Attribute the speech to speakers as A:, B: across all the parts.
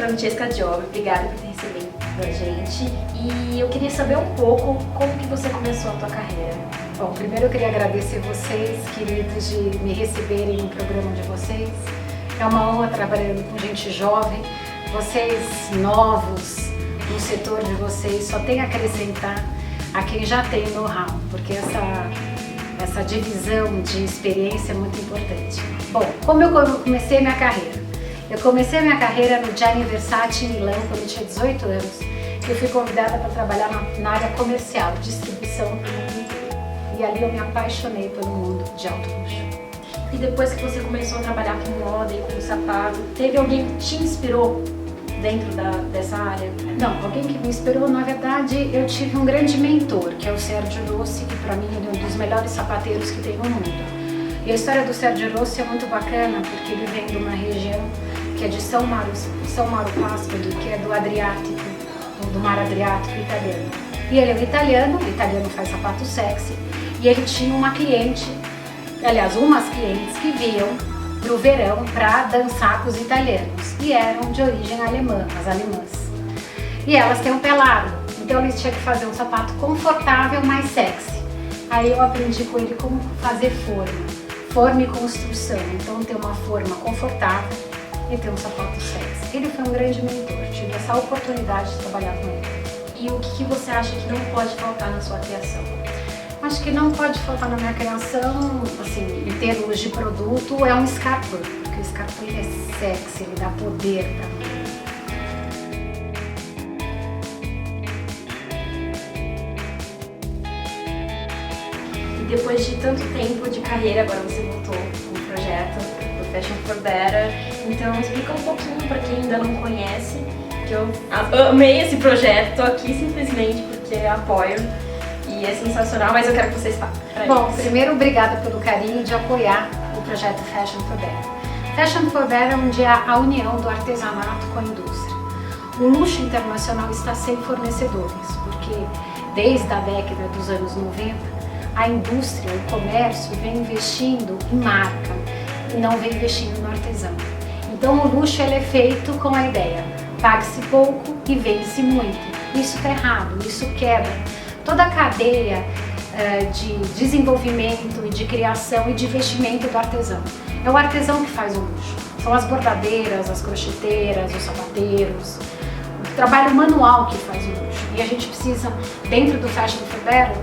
A: Francesca Giove, obrigada por ter recebido a gente. E eu queria saber um pouco como que você começou a tua carreira.
B: Bom, primeiro eu queria agradecer vocês, queridos, de me receberem no programa de vocês. É uma honra trabalhando com gente jovem, vocês novos no setor de vocês, só tem a acrescentar a quem já tem know-how, porque essa divisão de experiência é muito importante. Bom, como eu comecei minha carreira? Eu comecei minha carreira no Gianni Versace em Milão, quando eu tinha 18 anos. Eu fui convidada para trabalhar na área comercial, distribuição para o mundo inteiro. E ali eu me apaixonei pelo mundo de alto luxo.
A: E depois que você começou a trabalhar com moda e com sapato, teve alguém que te inspirou dentro dessa área?
B: Não, alguém que me inspirou, na verdade, eu tive um grande mentor, que é o Sergio Rossi, que para mim é um dos melhores sapateiros que tem no mundo. E a história do Sergio Rossi é muito bacana, porque ele vem de uma região que é de São Mauro Pascoli, que é do Adriático, do Mar Adriático italiano. E ele é um italiano, o italiano faz sapato sexy, e ele tinha uma cliente, aliás, umas clientes que vinham pro verão para dançar com os italianos, e eram de origem alemã, as alemãs. E elas têm um pé largo, então eles tinham que fazer um sapato confortável, mais sexy. Aí eu aprendi com ele como fazer forma e construção, então ter uma forma confortável e ter um sapato sexy. Ele foi um grande mentor, tive essa oportunidade de trabalhar com ele.
A: E o que você acha que não pode faltar na sua criação?
B: Acho que não pode faltar na minha criação, assim, em termos de produto, é um escarpão, porque o escarpão é sexy, ele dá poder pra mim.
A: E depois de tanto tempo de carreira, agora você voltou com o projeto do Fashion for Better. Então explica um pouquinho para quem ainda não conhece, que eu amei esse projeto, tô aqui simplesmente porque apoio e é sensacional, mas eu quero que vocês falem.
B: Bom, primeiro obrigada pelo carinho de apoiar o projeto Fashion for Better. Fashion for Better é onde há a união do artesanato com a indústria. O luxo internacional está sem fornecedores, porque desde a década dos anos 90, a indústria, o comércio vem investindo em marca e não vem investindo no artesão. Então o luxo ele é feito com a ideia, pague-se pouco e vende-se muito. Isso está errado, isso quebra toda a cadeia de desenvolvimento e de criação e de investimento do artesão. É o artesão que faz o luxo, são as bordadeiras, as crocheteiras, os sapateiros, o trabalho manual que faz o luxo. E a gente precisa, dentro do Fashion for Better,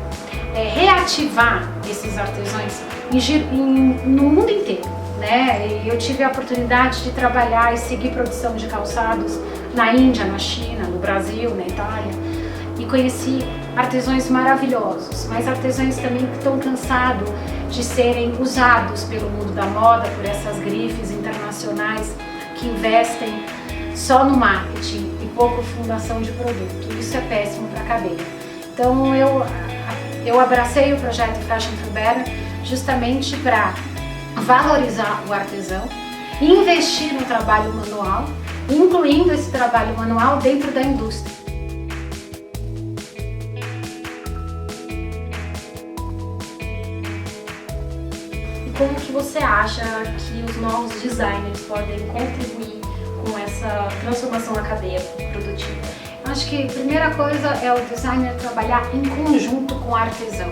B: reativar esses artesãos no mundo inteiro, né? Eu tive a oportunidade de trabalhar e seguir produção de calçados na Índia, na China, no Brasil, na Itália, e conheci artesãos maravilhosos, mas artesãos também que estão cansados de serem usados pelo mundo da moda, por essas grifes internacionais que investem só no marketing e pouco fundação de produto. Isso é péssimo para a cadeia. Então eu abracei o projeto Fashion for Better justamente para valorizar o artesão, investir no trabalho manual, incluindo esse trabalho manual dentro da indústria.
A: E como que você acha que os novos designers podem contribuir com essa transformação na cadeia produtiva?
B: Acho que a primeira coisa é o designer trabalhar em conjunto com o artesão.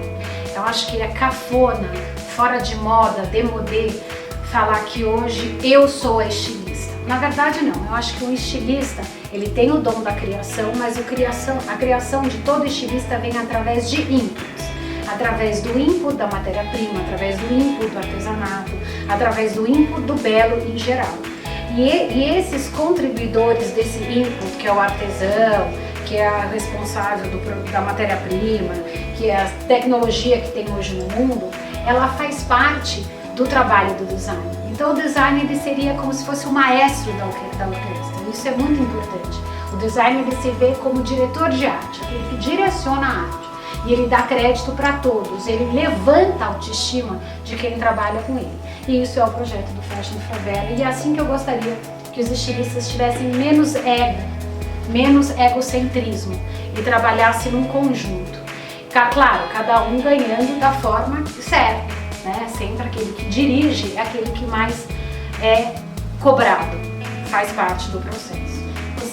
B: Eu acho que é cafona, fora de moda, démodé, falar que hoje eu sou a estilista. Na verdade não, eu acho que o estilista, ele tem o dom da criação, mas a criação de todo estilista vem através de inputs. Através do input da matéria-prima, através do input do artesanato, através do input do belo em geral. E esses contribuidores desse input, que é o artesão, que é a responsável da matéria-prima, que é a tecnologia que tem hoje no mundo, ela faz parte do trabalho do design. Então o design ele seria como se fosse o maestro da orquestra. Isso é muito importante. O design ele se vê como diretor de arte, aquele que direciona a arte. E ele dá crédito para todos, ele levanta a autoestima de quem trabalha com ele. E isso é o projeto do Fashion for Better. E é assim que eu gostaria que os estilistas tivessem menos egocentrismo e trabalhassem num conjunto. Claro, cada um ganhando da forma certa, né? Sempre aquele que dirige é aquele que mais é cobrado, faz parte do processo.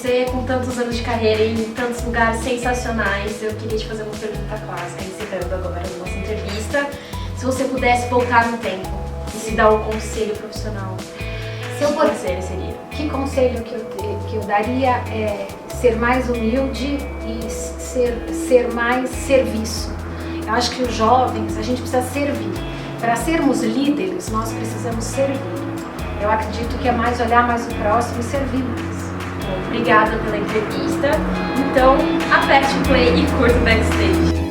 A: você com tantos anos de carreira e em tantos lugares sensacionais, eu queria te fazer uma pergunta clássica, encerrando agora a nossa entrevista. Se você pudesse voltar no tempo e se dar um conselho profissional,
B: Se eu
A: que
B: pudesse-
A: conselho seria?
B: Que conselho que eu daria é ser mais humilde e ser mais serviço. Eu acho que os jovens, a gente precisa servir. Para sermos líderes, nós precisamos servir. Eu acredito que é mais olhar mais o próximo e servir mais.
A: Bom, obrigada pela entrevista. Então, aperte o play e curta o backstage.